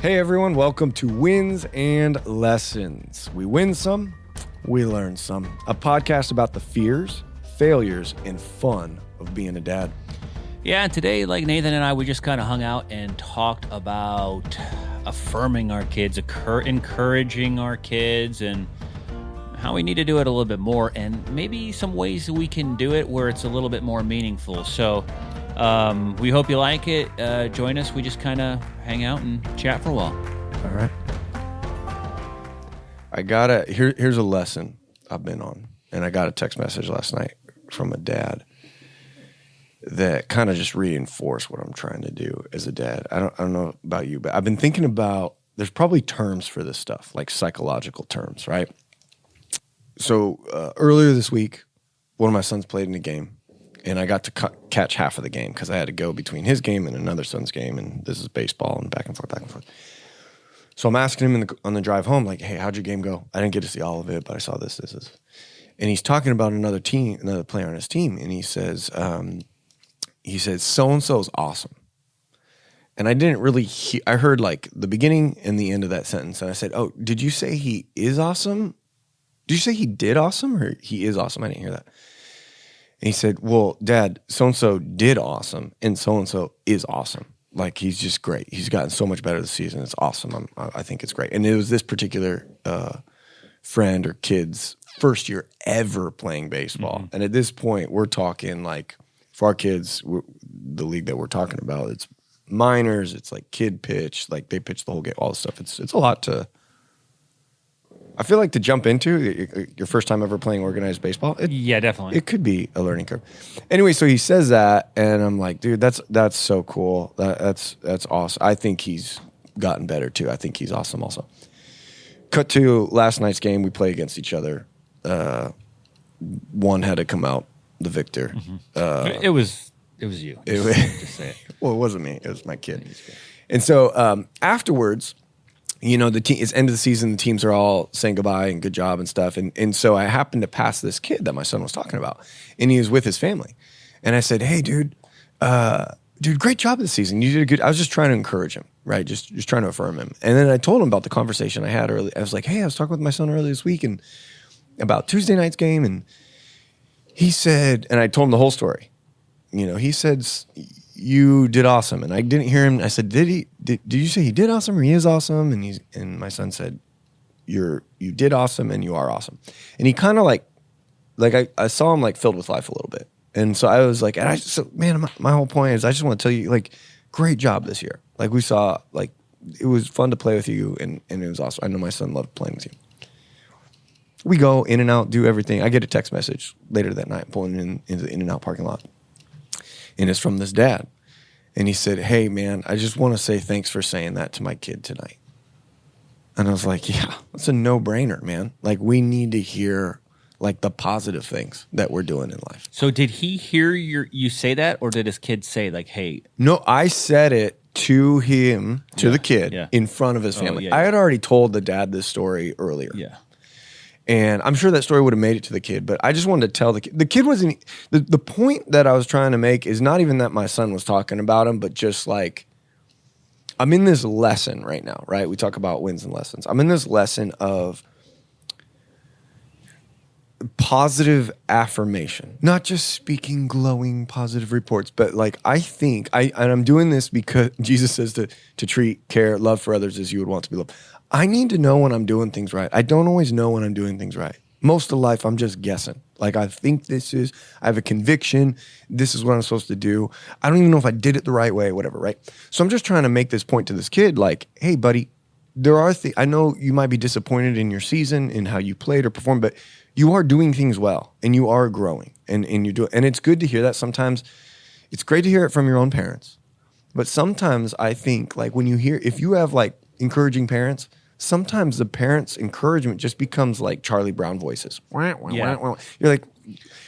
Hey everyone, welcome to Wins and Lessons. We win some, we learn some. A podcast about the fears, failures, and fun of being a dad. Yeah, and today, like Nathan and I, we just kind of hung out and talked about affirming our kids, encouraging our kids, and how we need to do it a little bit more, and maybe some ways that we can do it where it's a little bit more meaningful. So we hope you like it. Join us. We just kind of hang out and chat for a while. All right. Here's a lesson I've been on, and I got a text message last night from a dad that kind of just reinforced what I'm trying to do as a dad. I don't know about you, but I've been thinking about, there's probably terms for this stuff, like psychological terms, right? So earlier this week, one of my sons played in a game, and I got to catch half of the game because I had to go between his game and another son's game, and this is baseball and back and forth, back and forth. So I'm asking him on the drive home, like, hey, how'd your game go? I didn't get to see all of it, but I saw this. And he's talking about another player on his team, and he says, so-and-so is awesome. And I didn't really I heard like the beginning and the end of that sentence, and I said, oh, did you say he is awesome? Did you say he did awesome or he is awesome? I didn't hear that. And he said, well, Dad, so-and-so did awesome and so-and-so is awesome. Like, he's just great. He's gotten so much better this season. It's awesome. I think it's great. And it was this particular friend or kid's first year ever playing baseball. Mm-hmm. And at this point, we're talking like, for our kids, the league that we're talking about, it's minors, it's like kid pitch, like they pitch the whole game, all this stuff. It's a lot to... I feel like to jump into your first time ever playing organized baseball. Yeah, definitely. It could be a learning curve. Anyway, so he says that, and I'm like, dude, that's so cool. That's awesome. I think he's gotten better too. I think he's awesome also. Cut to last night's game. We play against each other. One had to come out the victor. Mm-hmm. It was you. Just say it. Well, it wasn't me. It was my kid. And so afterwards, you know, it's end of the season, the teams are all saying goodbye and good job and stuff. And so I happened to pass this kid that my son was talking about, and he was with his family. And I said, hey, dude, great job this season. You did a good. I was just trying to encourage him, right? Just trying to affirm him. And then I told him about the conversation I had earlier. I was like, hey, I was talking with my son earlier this week and about Tuesday night's game. And he said, and I told him the whole story. You know, he said, you did awesome. And I didn't hear him. I said, did you say he did awesome or he is awesome? And my son said, you did awesome and you are awesome. And he kind of like I saw him like filled with life a little bit. And so I was like, my whole point is I just want to tell you, like, great job this year. Like, we saw, like, it was fun to play with you and it was awesome. I know my son loved playing with you. We go in and out, do everything. I get a text message later that night, pulling into the In-N-Out parking lot. And it's from this dad. And he said, hey, man, I just want to say thanks for saying that to my kid tonight. And I was like, yeah, that's a no-brainer, man. Like, we need to hear, like, the positive things that we're doing in life. So did he hear you say that, or did his kid say, like, hey? No, I said it to him, the kid, in front of his family. I had already told the dad this story earlier. Yeah. And I'm sure that story would have made it to the kid, but I just wanted to tell the kid. The kid wasn't, the point that I was trying to make is not even that my son was talking about him, but just like, I'm in this lesson right now, right? We talk about wins and lessons. I'm in this lesson of positive affirmation, not just speaking glowing positive reports, but like, I think, and I'm doing this because Jesus says to treat, care, love for others as you would want to be loved. I need to know when I'm doing things right. I don't always know when I'm doing things right. Most of life, I'm just guessing. Like, I think I have a conviction, this is what I'm supposed to do. I don't even know if I did it the right way, whatever, right? So I'm just trying to make this point to this kid, like, hey, buddy, there are I know you might be disappointed in your season, in how you played or performed, but you are doing things well, and you are growing, and it's good to hear that. Sometimes it's great to hear it from your own parents, but sometimes I think, like, if you have, like, encouraging parents, sometimes the parents' encouragement just becomes like Charlie Brown voices. You're like,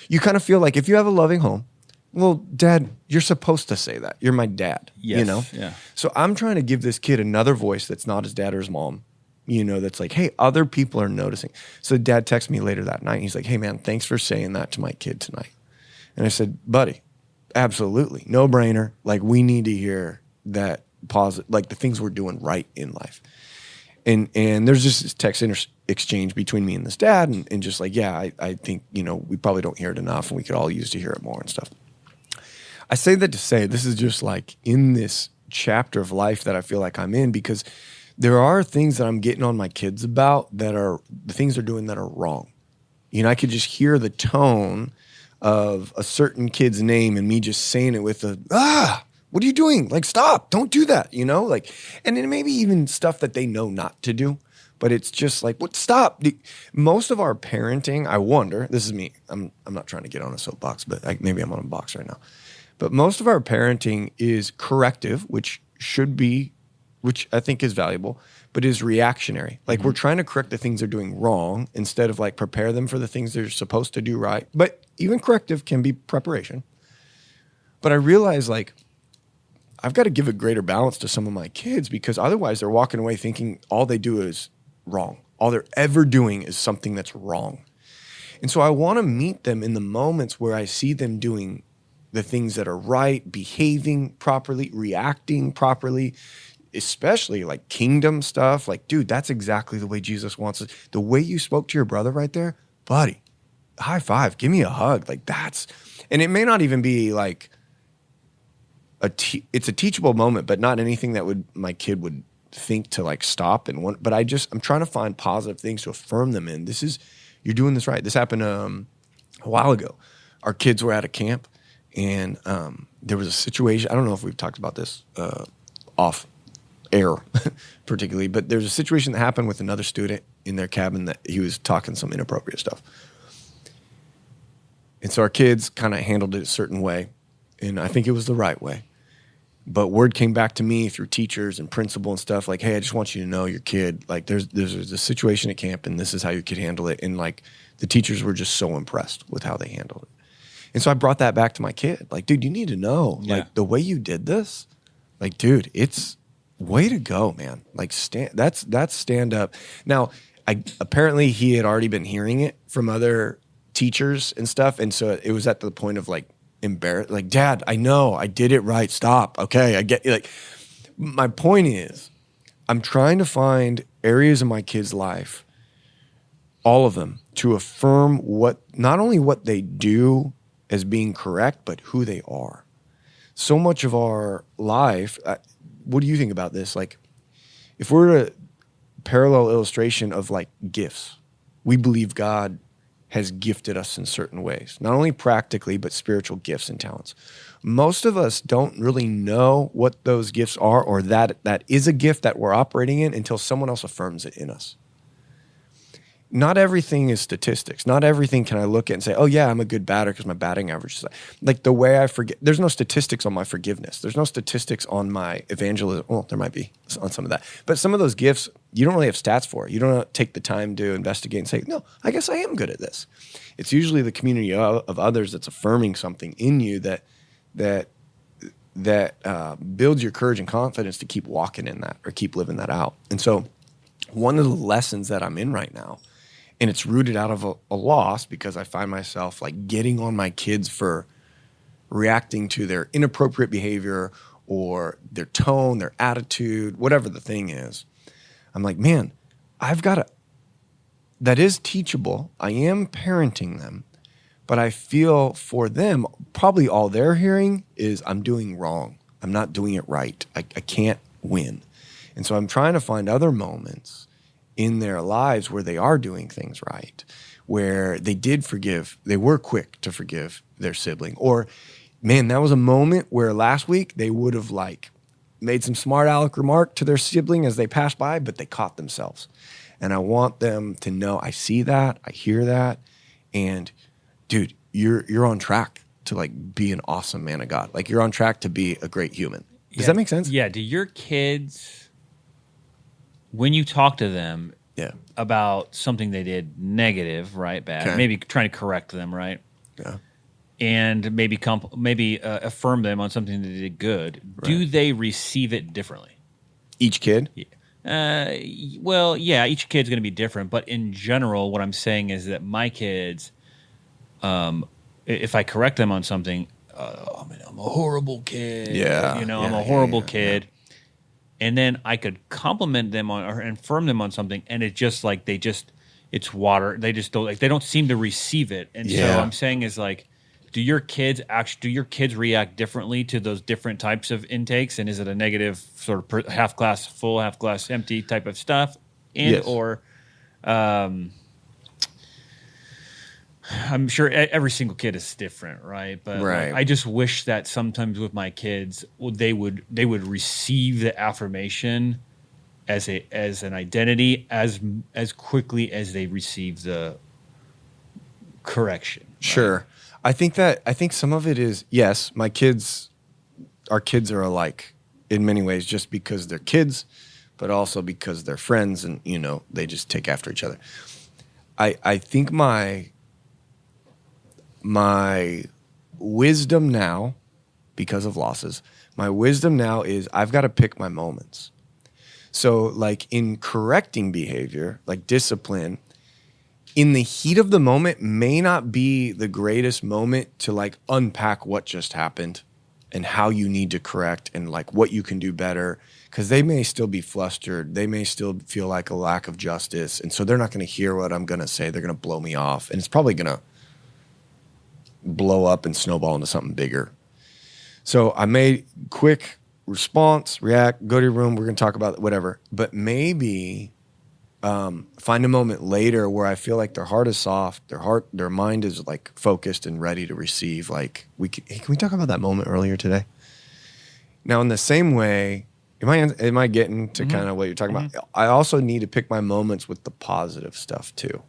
you kind of feel like if you have a loving home, well, Dad, you're supposed to say that. You're my dad, you know? Yeah. So I'm trying to give this kid another voice that's not his dad or his mom, you know, that's like, hey, other people are noticing. So Dad texted me later that night. He's like, hey, man, thanks for saying that to my kid tonight. And I said, buddy, absolutely. No brainer. Like, we need to hear that positive, like the things we're doing right in life. And there's just this text exchange between me and this dad, and just like, yeah, I think, we probably don't hear it enough, and we could all use to hear it more and stuff. I say that to say this is just like in this chapter of life that I feel like I'm in, because there are things that I'm getting on my kids about that are the things they're doing that are wrong. I could just hear the tone of a certain kid's name and me just saying it with what are you doing? Like, stop, don't do that, and then maybe even stuff that they know not to do, but it's just like, what, stop. Most of our parenting, I wonder, this is me, I'm not trying to get on a soapbox, but maybe I'm on a box right now. But most of our parenting is corrective, which I think is valuable, but is reactionary. Like we're trying to correct the things they're doing wrong instead of like prepare them for the things they're supposed to do right. But even corrective can be preparation. But I realize like I've got to give a greater balance to some of my kids, because otherwise they're walking away thinking all they do is wrong. All they're ever doing is something that's wrong. And so I want to meet them in the moments where I see them doing the things that are right, behaving properly, reacting properly, especially like kingdom stuff. Like, dude, that's exactly the way Jesus wants us. The way you spoke to your brother right there, buddy, high five, give me a hug. Like and it may not even be like it's a teachable moment, but not anything that my kid would think to like stop and want. But I'm trying to find positive things to affirm them in. You're doing this right. This happened a while ago. Our kids were at a camp, and there was a situation. I don't know if we've talked about this off air particularly, but there's a situation that happened with another student in their cabin that he was talking some inappropriate stuff. And so our kids kind of handled it a certain way, and I think it was the right way. But word came back to me through teachers and principal and stuff like, hey, I just want you to know your kid, like there's a situation at camp and this is how your kid handled it. And like the teachers were just so impressed with how they handled it. And so I brought that back to my kid. Like, dude, you need to know, like the way you did this, like, dude, it's way to go, man. Like that's stand up. Now, apparently he had already been hearing it from other teachers and stuff. And so it was at the point of like, embarrassed, like, Dad, I know I did it right. Stop. Okay. I get, like, my point is I'm trying to find areas in my kids' life, all of them, to affirm not only what they do as being correct, but who they are. So much of our life, what do you think about this? Like, if we're a parallel illustration of like gifts, we believe God has gifted us in certain ways, not only practically, but spiritual gifts and talents. Most of us don't really know what those gifts are, or that is a gift that we're operating in, until someone else affirms it in us. Not everything is statistics. Not everything can I look at and say, oh yeah, I'm a good batter because my batting average is like the way I forget. There's no statistics on my forgiveness. There's no statistics on my evangelism. Well, there might be on some of that. But some of those gifts, you don't really have stats for. You don't take the time to investigate and say, no, I guess I am good at this. It's usually the community of others that's affirming something in you that builds your courage and confidence to keep walking in that or keep living that out. And so one of the lessons that I'm in right now, and it's rooted out of a loss, because I find myself like getting on my kids for reacting to their inappropriate behavior or their tone, their attitude, whatever the thing is. I'm like, man, that is teachable. I am parenting them, but I feel for them, probably all they're hearing is I'm doing wrong. I'm not doing it right. I can't win. And so I'm trying to find other moments in their lives where they are doing things right, where they did forgive, they were quick to forgive their sibling. Or, man, that was a moment where last week they would have like made some smart aleck remark to their sibling as they passed by, but they caught themselves. And I want them to know I see that, I hear that, and dude, you're on track to like be an awesome man of God. Like you're on track to be a great human. Does that make sense? Yeah. Do your kids, when you talk to them about something they did negative, right, bad, maybe trying to correct them, right? Yeah. And maybe affirm them on something they did good, do they receive it differently? Each kid? Yeah. Well, yeah, each kid's going to be different. But in general, what I'm saying is that my kids, if I correct them on something, I'm a horrible kid. Yeah. I'm a horrible kid. and then I could compliment them on or affirm them on something, and it's water. They just don't they don't seem to receive it. And so I'm saying is like, do your kids react differently to those different types of intakes? And is it a negative sort of half glass full, half glass empty type of stuff? And Yes. or I'm sure every single kid is different, right? But Right. like, I just wish that sometimes with my kids, they would receive the affirmation as an identity as quickly as they receive the correction. Sure. I think some of it is, yes, our kids are alike in many ways just because they're kids, but also because they're friends and, they just take after each other. I think my wisdom now, because of losses, my wisdom now is I've got to pick my moments. So like in correcting behavior, like discipline, in the heat of the moment may not be the greatest moment to like unpack what just happened and how you need to correct and like what you can do better, because they may still be flustered. They may still feel like a lack of justice. And so they're not going to hear what I'm going to say. They're going to blow me off. And it's probably going to blow up and snowball into something bigger. So I made quick response, react, go to your room. We're going to talk about whatever, but maybe find a moment later where I feel like their heart is soft, their mind is like focused and ready to receive. Like hey, can we talk about that moment earlier today? Now, in the same way, am I getting to kind of what you're talking about? I also need to pick my moments with the positive stuff too.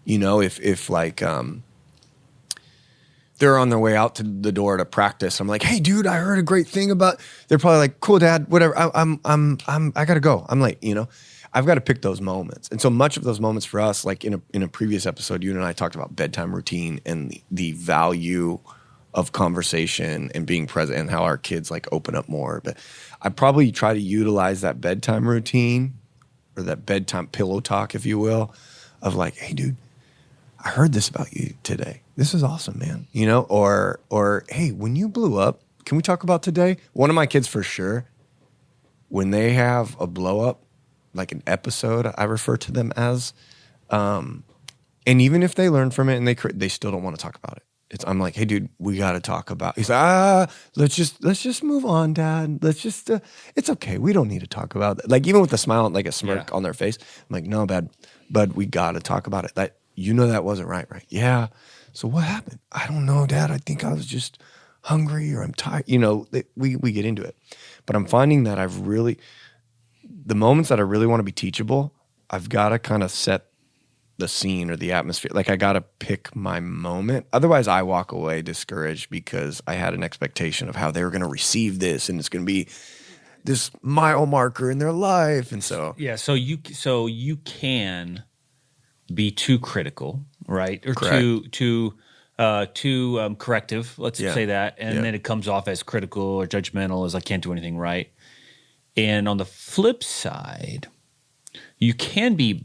If like they're on their way out to the door to practice, I'm like, hey, dude, I heard a great thing about. They're probably like, cool, Dad, whatever. I gotta go. I'm late. I've got to pick those moments. And so much of those moments for us, like in a previous episode, you and I talked about bedtime routine and the value of conversation and being present and how our kids like open up more. But I probably try to utilize that bedtime routine or that bedtime pillow talk, if you will, of like, hey, dude, I heard this about you today. This is awesome, man. Or hey, when you blew up, can we talk about today? One of my kids for sure, when they have a blow up, like an episode, I refer to them as, and even if they learn from it and they still don't want to talk about it. I'm like, hey, dude, we got to talk about. He's like, let's just move on, Dad. Let's just, it's okay. We don't need to talk about that. Like even with a smile, like a smirk on their face. I'm like, no, bud, we got to talk about it. That that wasn't right? Yeah. So what happened? I don't know, Dad. I think I was just hungry or I'm tired. We get into it, but I'm finding that the moments that I really want to be teachable, I've got to kind of set the scene or the atmosphere. Like I got to pick my moment. Otherwise I walk away discouraged because I had an expectation of how they were going to receive this and it's going to be this mile marker in their life. And so, so you can be too critical, right? Or Correct. too corrective. Let's say that. And then it comes off as critical or judgmental as I can't do anything right. And on the flip side, you can be,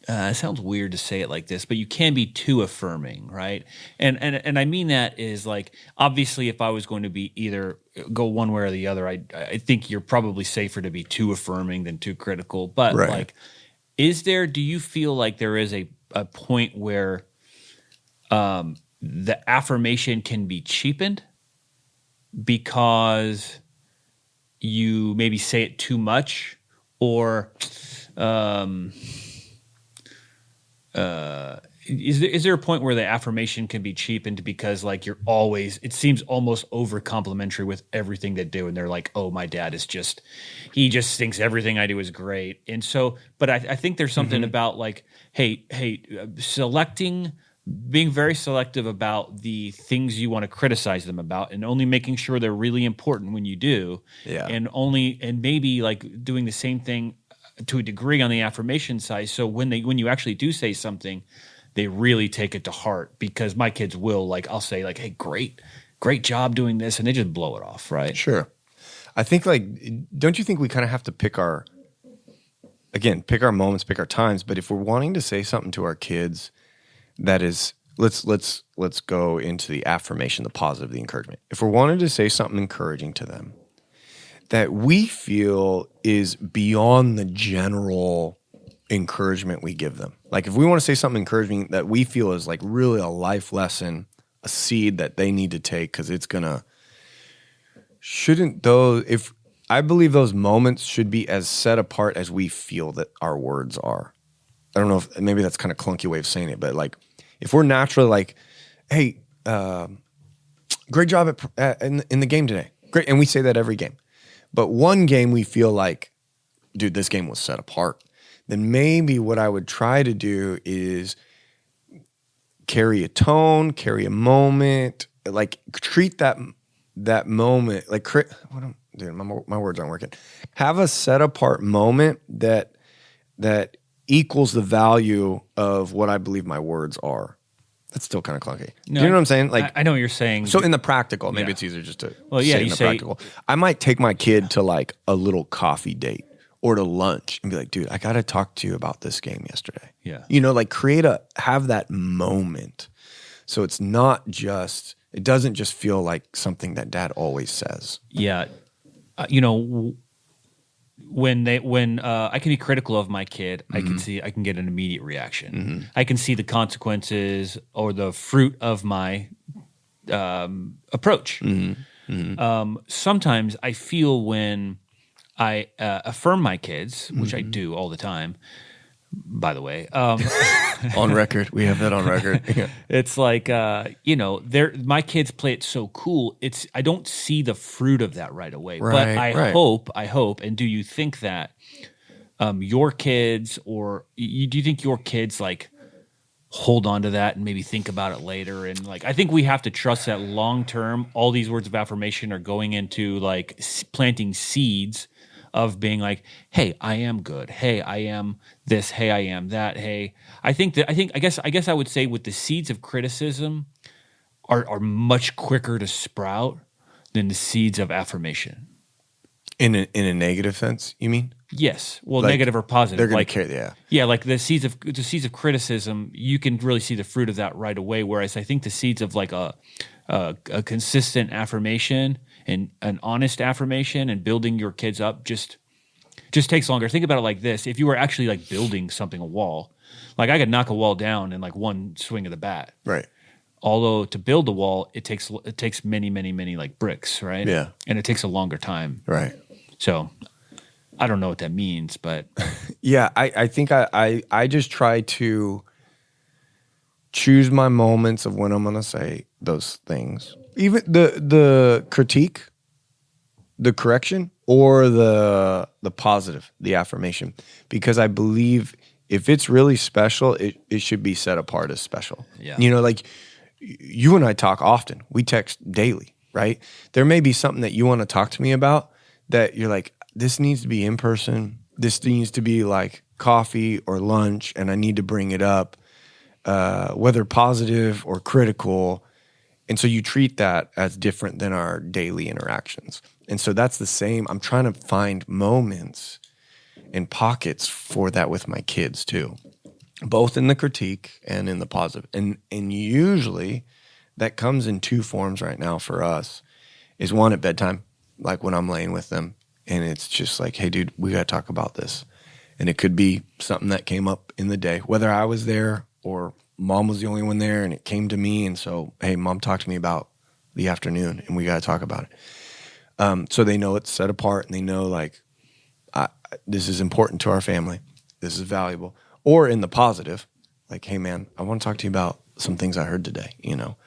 it sounds weird to say it like this, but you can be too affirming, right? And I mean that is like, obviously if I was going to be either go one way or the other, I think you're probably safer to be too affirming than too critical. But like, do you feel like there is a point where the affirmation can be cheapened because you maybe say it too much, or is there a point where the affirmation can be cheapened because like it seems almost over complimentary with everything they do, and they're like, oh, my dad he just thinks everything I do is great. And so, but I think there's something about like, hey, being very selective about the things you want to criticize them about, and only making sure they're really important when you do. And maybe like doing the same thing to a degree on the affirmation side. So when you actually do say something, they really take it to heart, because my kids will, like, I'll say like, hey, great job doing this. And they just blow it off. Right. Sure. I think like, don't you think we kind of have to pick our moments, pick our times. But if we're wanting to say something to our kids, that is, let's go into the affirmation, the positive, the encouragement. If we're wanting to say something encouraging to them, that we feel is beyond the general encouragement we give them. Like if we want to say something encouraging that we feel is like really a life lesson, a seed that they need to take because it's gonna, I believe those moments should be as set apart as we feel that our words are. I don't know if maybe that's kind of clunky way of saying it, but like if we're naturally like, hey, great job in the game today. Great. And we say that every game. But one game we feel like, dude, this game was set apart. Then maybe what I would try to do is carry a tone, carry a moment, like treat that moment like dude, my words aren't working. Have a set apart moment that equals the value of what I believe my words are. That's still kind of clunky. No, do you know what I'm saying? Like I know what you're saying. So in the practical, maybe it's easier just to you say in the practical. I might take my kid to like a little coffee date or to lunch and be like, dude, I got to talk to you about this game yesterday. Yeah. You know, like have that moment. So it's not just, it doesn't just feel like something that dad always says. Yeah. You know, when I can be critical of my kid, I can get an immediate reaction. I can see the consequences or the fruit of my approach. Sometimes I feel when I affirm my kids, which I do all the time, by the way. On record. We have that on record. Yeah. It's like, my kids play it so cool. I don't see the fruit of that right away. But I hope, and do you think that your kids do you think your kids like hold on to that and maybe think about it later? And like, I think we have to trust that long term, all these words of affirmation are going into like planting seeds of being like, hey, I am good. Hey, I am this. Hey, I am that. Hey, I guess I would say with the seeds of criticism are much quicker to sprout than the seeds of affirmation. In a negative sense, you mean? Yes. Well, like, negative or positive. They're going to care, yeah. Yeah, like the seeds of criticism, you can really see the fruit of that right away. Whereas I think the seeds of like a consistent affirmation and an honest affirmation and building your kids up just takes longer. Think about it like this. If you were actually like building something, a wall, like I could knock a wall down in like one swing of the bat. Right. Although to build a wall, it takes many, many, many like bricks, right? Yeah. And it takes a longer time. Right. So I don't know what that means, but yeah, I think I just try to choose my moments of when I'm going to say those things. Even the critique, the correction, or the positive, the affirmation. Because I believe if it's really special, it should be set apart as special. Yeah. You know, like you and I talk often. We text daily, right? There may be something that you want to talk to me about that you're like, this needs to be in person. This needs to be like coffee or lunch, and I need to bring it up, whether positive or critical. And so you treat that as different than our daily interactions. And so that's the same. I'm trying to find moments and pockets for that with my kids too, both in the critique and in the positive. And usually that comes in two forms right now for us. Is one at bedtime, like when I'm laying with them, and it's just like, hey, dude, we got to talk about this. And it could be something that came up in the day, whether I was there or mom was the only one there and it came to me. And so, hey, mom talked to me about the afternoon and we got to talk about it. So they know it's set apart and they know like, this is important to our family. This is valuable. Or in the positive, like, hey man, I want to talk to you about some things I heard today. You know,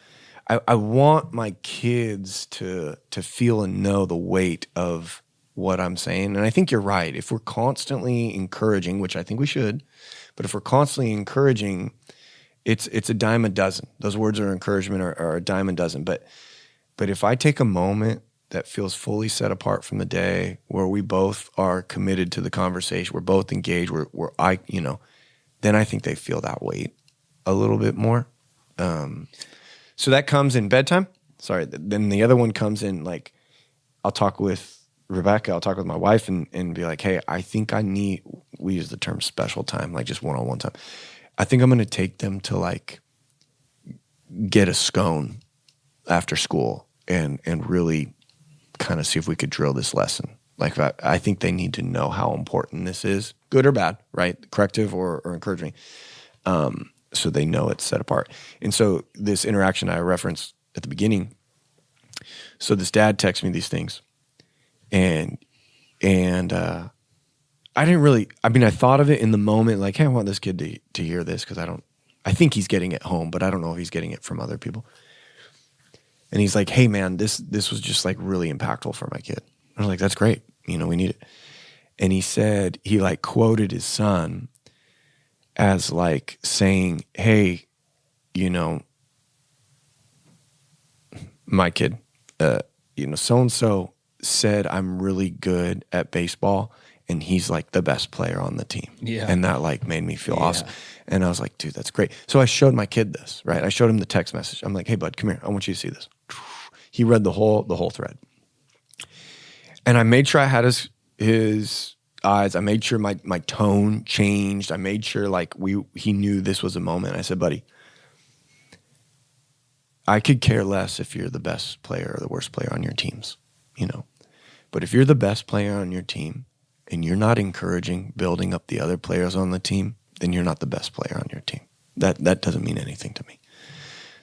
I want my kids to feel and know the weight of what I'm saying. And I think you're right. If we're constantly encouraging, which I think we should, but if we're constantly encouraging, it's a dime a dozen. Those words of encouragement are a dime a dozen. But if I take a moment that feels fully set apart from the day, where we both are committed to the conversation, we're both engaged, then I think they feel that weight a little bit more. So that comes in bedtime. Sorry. Then the other one comes in like, I'll talk with Rebecca, I'll talk with my wife and be like, hey, I think we use the term special time, like just one-on-one time. I think I'm going to take them to like get a scone after school and really kind of see if we could drill this lesson. Like I think they need to know how important this is, good or bad, right? Corrective or encouraging. So they know it's set apart. And so this interaction I referenced at the beginning, so this dad texts me these things, and I didn't really, I mean, I thought of it in the moment, like, hey, I want this kid to hear this because I think he's getting it home, but I don't know if he's getting it from other people. And he's like, hey man, this was just like really impactful for my kid. I was like, that's great. You know, we need it. And he said, he like quoted his son as like saying, hey, you know, my kid, you know, so-and-so said I'm really good at baseball and he's like the best player on the team. Yeah. And that like made me feel awesome. And I was like, dude, that's great. So I showed my kid this, right? I showed him the text message. I'm like, hey bud, come here. I want you to see this. He read the whole thread. And I made sure I had his eyes. I made sure my tone changed. I made sure like he knew this was a moment. I said, buddy, I could care less if you're the best player or the worst player on your teams, you know. But if you're the best player on your team and you're not encouraging building up the other players on the team, then you're not the best player on your team. That doesn't mean anything to me.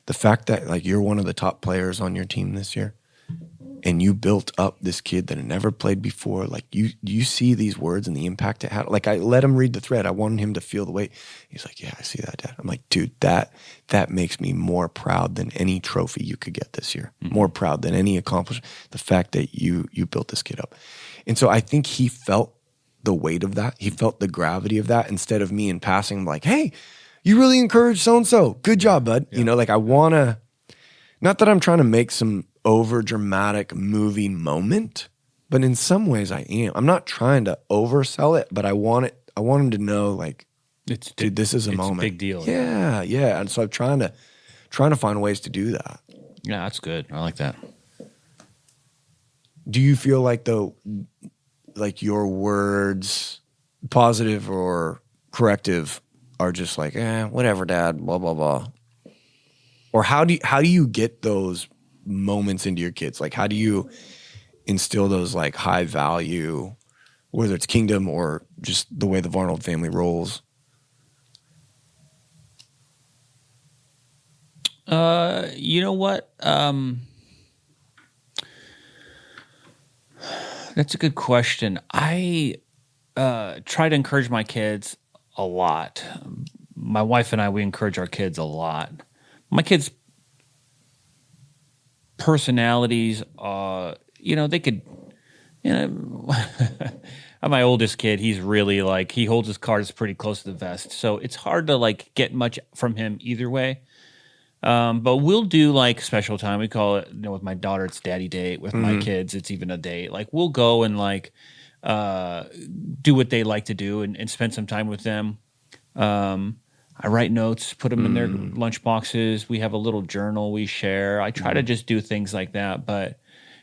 The fact that like you're one of the top players on your team this year and you built up this kid that had never played before, like you see these words and the impact it had. Like I let him read the thread. I wanted him to feel the weight. He's like, yeah, I see that, Dad. I'm like, dude, that makes me more proud than any trophy you could get this year. Mm-hmm. More proud than any accomplishment. The fact that you built this kid up. And so I think he felt the weight of that. He felt the gravity of that instead of me in passing. I'm like, hey, you really encouraged so-and-so. Good job, bud. Yeah. You know, like I want to, not that I'm trying to make some over dramatic movie moment, but in some ways I am. I'm not trying to oversell it, but I want him to know like, dude, this is a moment. It's a big deal. Yeah. And so I'm trying to find ways to do that. Yeah, that's good. I like that. Do you feel like though, like your words, positive or corrective, are just like, whatever, Dad, blah, blah, blah? Or how do you get those moments into your kids? Like, how do you instill those like high value, whether it's kingdom or just the way the Varnold family rolls? You know what? That's a good question. I try to encourage my kids a lot. My wife and I, we encourage our kids a lot. My kids' personalities, they could, my oldest kid, he's really like, he holds his cards pretty close to the vest. So it's hard to like get much from him either way. But we'll do like special time. We call it, with my daughter, it's daddy date. With my kids, it's even a date. Like we'll go and like do what they like to do and spend some time with them. I write notes, put them in their lunch boxes. We have a little journal we share. I try to just do things like that. But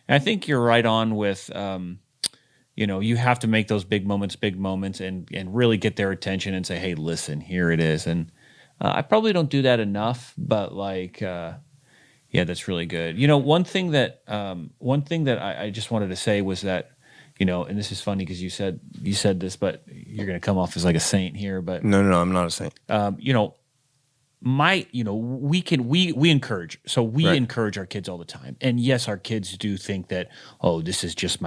I think you're right on with, you have to make those big moments and really get their attention and say, hey, listen, here it is. And I probably don't do that enough, but like, that's really good. One thing that I just wanted to say was that, and this is funny because you said this, but you're going to come off as like a saint here. But no, I'm not a saint. We encourage. So we Right. encourage our kids all the time. And yes, our kids do think that, oh, this is just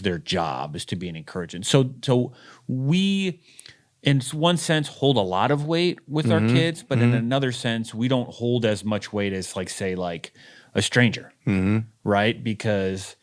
their job is to be an encouragement. So we, in one sense, hold a lot of weight with our kids, but in another sense, we don't hold as much weight as like, say, like a stranger, right? Because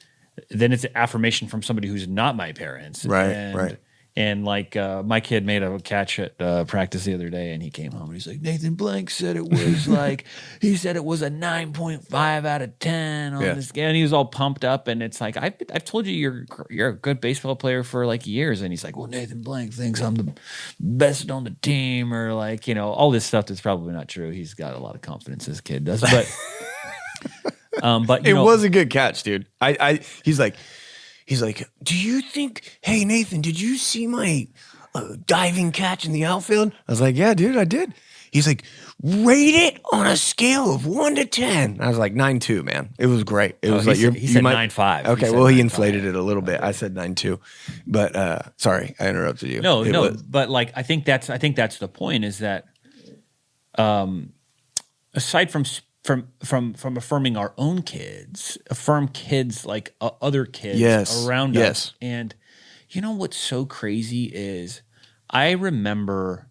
then it's an affirmation from somebody who's not my parents. Right. And like my kid made a catch at practice the other day, and he came home and he's like, Nathan Blank said it was like, he said it was a 9.5 out of 10 on this game. And he was all pumped up, and it's like, I've told you you're a good baseball player for like years. And he's like, well, Nathan Blank thinks I'm the best on the team, or like, all this stuff that's probably not true. He's got a lot of confidence, this kid does. But but it was a good catch, dude. He's like, do you think, hey, Nathan, did you see my diving catch in the outfield? I was like, yeah, dude, I did. He's like, rate it on a scale of 1 to 10. I was like 9.2, man. It was great. It was like he said 9.5. Okay, well he inflated it a little bit. I said 9.2, but sorry, I interrupted you. No, but like I think that's the point is that, aside from affirming our own kids, affirm kids like other kids around us. And you know what's so crazy is I remember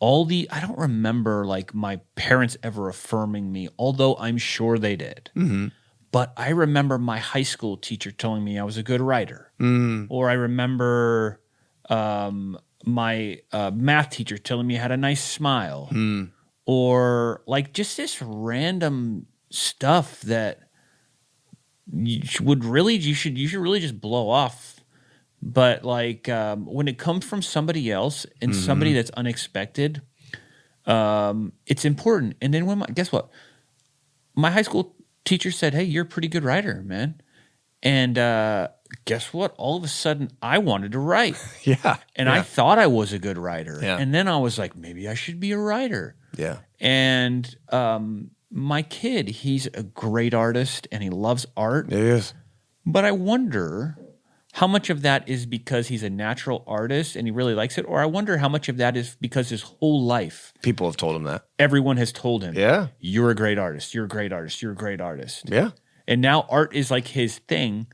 I don't remember like my parents ever affirming me, although I'm sure they did. Mm-hmm. But I remember my high school teacher telling me I was a good writer. Or I remember my math teacher telling me I had a nice smile. Or like just this random stuff that you should really just blow off. But like when it comes from somebody else and somebody that's unexpected, it's important. And then guess what? My high school teacher said, "Hey, you're a pretty good writer, man." And guess what? All of a sudden, I wanted to write. And I thought I was a good writer. And then I was like, maybe I should be a writer. And my kid, he's a great artist and he loves art. It is. But I wonder how much of that is because he's a natural artist and he really likes it, or I wonder how much of that is because his whole life people have told him that. Everyone has told him, you're a great artist. You're a great artist. You're a great artist. And now art is like his thing.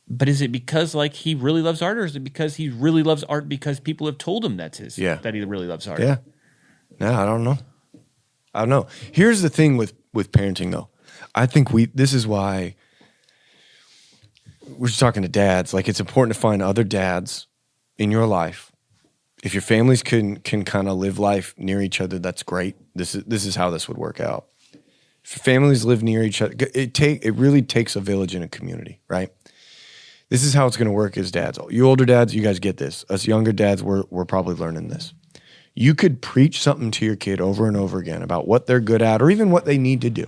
But is it because like he really loves art, or is it because he really loves art because people have told him that's his that he really loves art? No, I don't know. Here's the thing with parenting though. I think this is why we're just talking to dads. Like it's important to find other dads in your life. If your families can kind of live life near each other, that's great. This is how this would work out. If families live near each other, it really takes a village and a community, right? This is how it's going to work as dads. You older dads, you guys get this. Us younger dads, we're probably learning this. You could preach something to your kid over and over again about what they're good at or even what they need to do.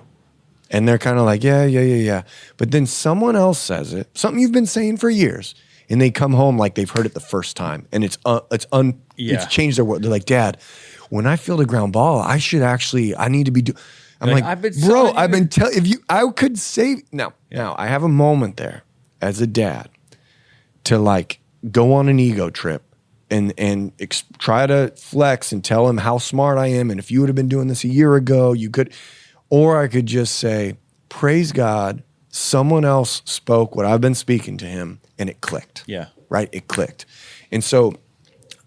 And they're kind of like, yeah. But then someone else says it, something you've been saying for years, and they come home like they've heard it the first time, and it's changed their world. They're like, Dad, when I field a ground ball, I need to be doing. I'm like, I've been telling if you, I could say now. I have a moment there as a dad to like go on an ego trip and try to flex and tell him how smart I am, and if you would have been doing this a year ago, you could. Or I could just say, praise God, someone else spoke what I've been speaking to him, and it clicked. Right? It clicked. And so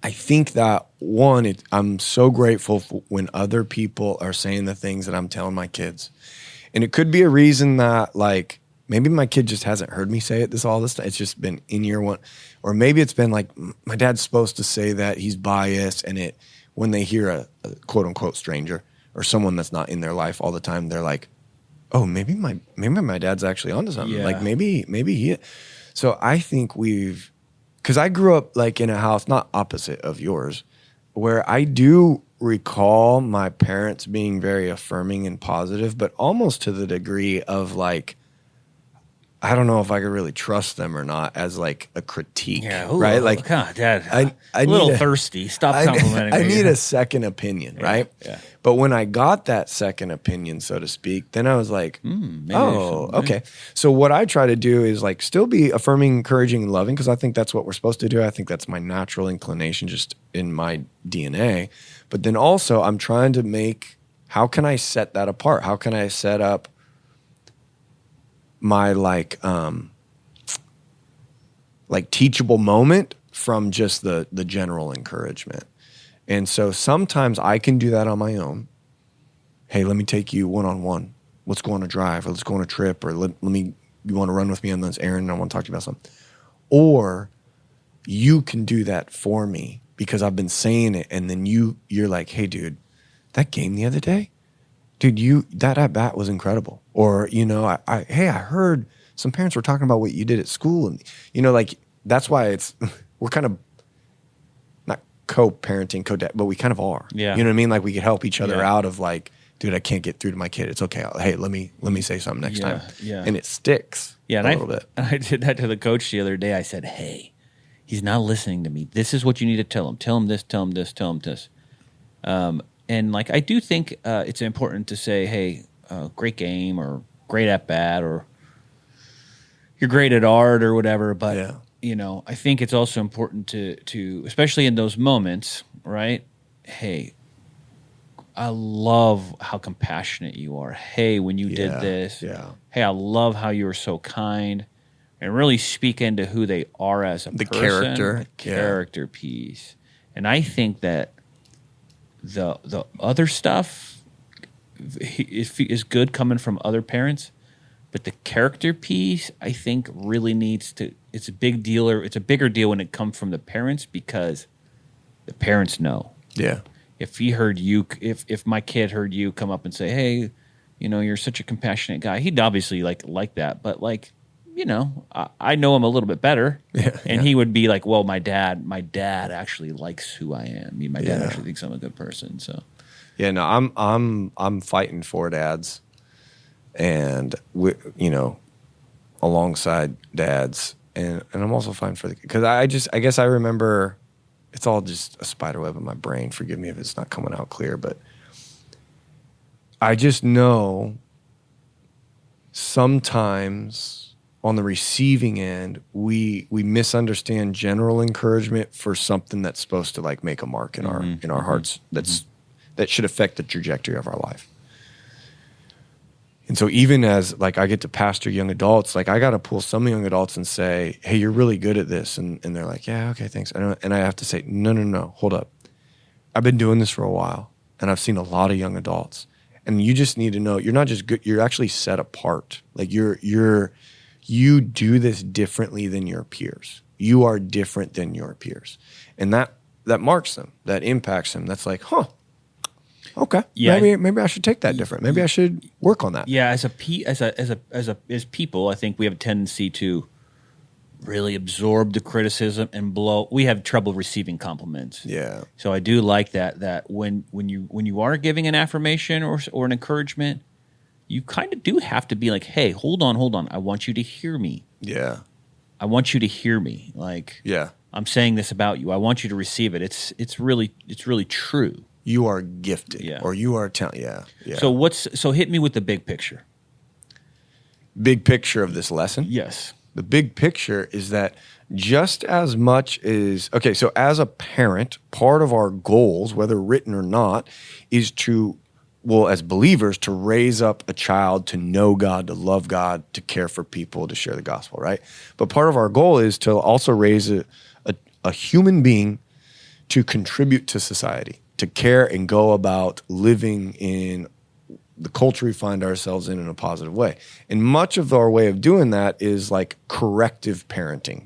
I think that, one, I'm so grateful for when other people are saying the things that I'm telling my kids. And it could be a reason that, like, maybe my kid just hasn't heard me say it all this time. It's just been in year one. Or maybe it's been like, my dad's supposed to say that he's biased, and when they hear a quote-unquote stranger or someone that's not in their life all the time, they're like, oh, maybe my dad's actually onto something. Like maybe he. So I think because I grew up like in a house, not opposite of yours, where I do recall my parents being very affirming and positive, but almost to the degree of like, I don't know if I could really trust them or not as like a critique, right? Like, God, Dad, I a little thirsty. Stop complimenting me. I need a second opinion, right? But when I got that second opinion, so to speak, then I was like, okay. So what I try to do is like still be affirming, encouraging, and loving, because I think that's what we're supposed to do. I think that's my natural inclination just in my DNA. But then also I'm trying to how can I set that apart? How can I set up my like teachable moment from just the general encouragement? And so sometimes I can do that on my own. Hey, let me take you one-on-one. Let's go on a drive, or let's go on a trip, or you want to run with me on this errand, and I want to talk to you about something. Or you can do that for me because I've been saying it, and then you're like, hey, dude, that game the other day, dude, that at bat was incredible. Or, I heard some parents were talking about what you did at school, and like that's why we're kind of not co-parenting, co-dad, but we kind of are. Yeah. You know what I mean? Like we could help each other out of like, dude, I can't get through to my kid. It's okay. Hey, let me say something next time. Yeah. And it sticks a little bit. And I did that to the coach the other day. I said, hey, he's not listening to me. This is what you need to tell him. Tell him this, tell him this, tell him this. And like I do think it's important to say, hey, great game or great at bat or you're great at art or whatever. But Yeah. you know, I think it's also important to especially in those moments, right? Hey, I love how compassionate you are. Hey, when you did this, hey, I love how you were so kind, and really speak into who they are as a person, the character piece. And I think that the other stuff is good coming from other parents, but the character piece, I think, really needs to. It's a big deal, or it's a bigger deal when it comes from the parents because the parents know. Yeah. If he heard you, if my kid heard you come up and say, "Hey, you know, you're such a compassionate guy," he'd obviously like that. But like, you know, I know him a little bit better, and he would be like, "Well, my dad actually likes who I am. I mean, my dad actually thinks I'm a good person." So, yeah, no, I'm fighting for dads, and you know, alongside dads, and I'm also fighting for because I guess I remember. It's all just a spider web in my brain. Forgive me if it's not coming out clear, but I just know sometimes on the receiving end, we misunderstand general encouragement for something that's supposed to like make a mark in our hearts. That should affect the trajectory of our life. And so even as like I get to pastor young adults, like I got to pull some young adults and say, hey, you're really good at this. And they're like, yeah, okay, thanks. And I have to say, no, hold up. I've been doing this for a while and I've seen a lot of young adults and you just need to know you're not just good, you're actually set apart. Like you do this differently than your peers. You are different than your peers. And that marks them, that impacts them. That's like, okay. Yeah. Maybe I should take that different. Maybe I should work on that. Yeah, as people, I think we have a tendency to really absorb the criticism and blow. We have trouble receiving compliments. Yeah. So I do like that when you are giving an affirmation or an encouragement, you kind of do have to be like, "Hey, hold on. I want you to hear me." Yeah. I want you to hear me. Like, yeah. I'm saying this about you. I want you to receive it. It's really true. You are gifted, or you are talented. Yeah. So hit me with the big picture. Big picture of this lesson? Yes. The big picture is that just as much as, okay, so as a parent, part of our goals, whether written or not, is to, well, as believers, to raise up a child to know God, to love God, to care for people, to share the gospel, right? But part of our goal is to also raise a human being to contribute to society, to care and go about living in the culture we find ourselves in a positive way. And much of our way of doing that is like corrective parenting.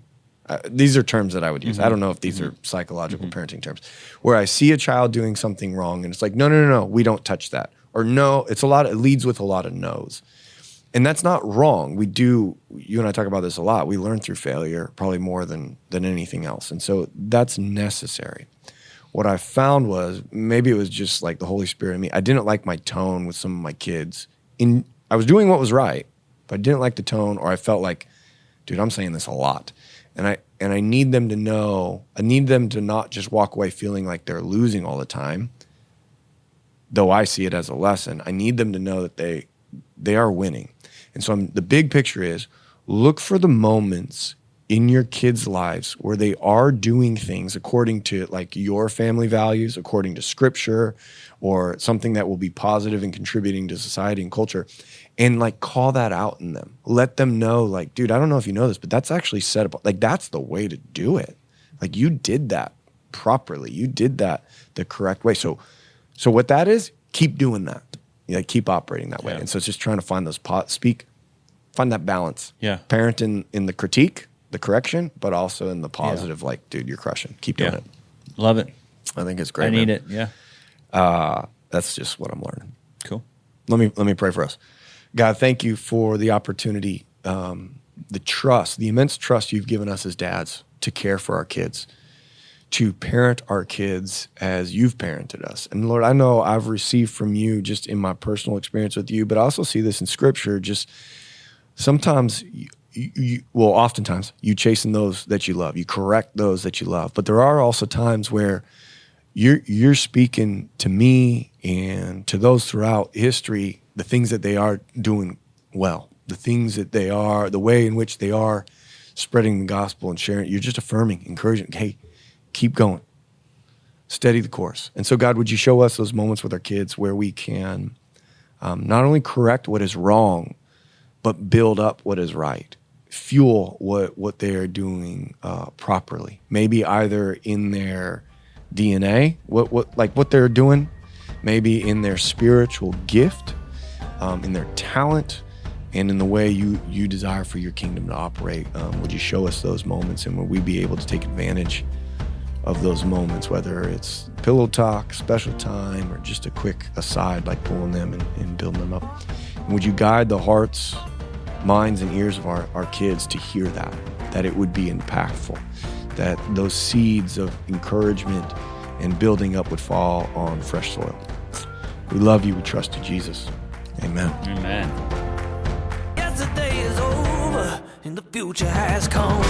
These are terms that I would use. I don't know if these are psychological parenting terms, where I see a child doing something wrong and it's like, no, we don't touch that. Or no, it leads with a lot of no's. And that's not wrong. You and I talk about this a lot. We learn through failure probably more than anything else. And so that's necessary. What I found was, maybe it was just like the Holy Spirit in me. I didn't like my tone with some of my kids. I was doing what was right, but I didn't like the tone, or I felt like, dude, I'm saying this a lot. And I need them to know, I need them to not just walk away feeling like they're losing all the time, though I see it as a lesson. I need them to know that they are winning. And so the big picture is, look for the moments in your kids' lives where they are doing things according to like your family values, according to scripture, or something that will be positive and contributing to society and culture, and like call that out in them. Let them know, like, dude, I don't know if you know this, but that's actually set up, like that's the way to do it. Like you did that properly. You did that the correct way. So what that is, keep doing that. Like keep operating that way. And so it's just trying to find those find that balance. Yeah. Parent in the critique, the correction, but also in the positive, like, dude, you're crushing. Keep doing it. Love it. I think it's great. I need it. Yeah. That's just what I'm learning. Cool. Let me pray for us. God, thank you for the opportunity, the trust, the immense trust you've given us as dads to care for our kids, to parent our kids as you've parented us. And Lord, I know I've received from you just in my personal experience with you, but I also see this in scripture. Just sometimes oftentimes you chasten those that you love, you correct those that you love. But there are also times where you're speaking to me and to those throughout history, the things that they are doing well, the things that they are, the way in which they are spreading the gospel and sharing it. You're just affirming, encouraging, hey, keep going, steady the course. And so, God, would you show us those moments with our kids where we can not only correct what is wrong, but build up what is right, fuel what they are doing properly, maybe either in their DNA, what they're doing, maybe in their spiritual gift, in their talent, and in the way you desire for your kingdom to operate. Would you show us those moments, and would we be able to take advantage of those moments, whether it's pillow talk, special time, or just a quick aside, like pulling them and building them up? And would you guide the hearts, minds, and ears of our kids to hear that it would be impactful, that those seeds of encouragement and building up would fall on fresh soil. We love you. We trust you, Jesus. Amen. Amen. Yesterday is over and the future has come.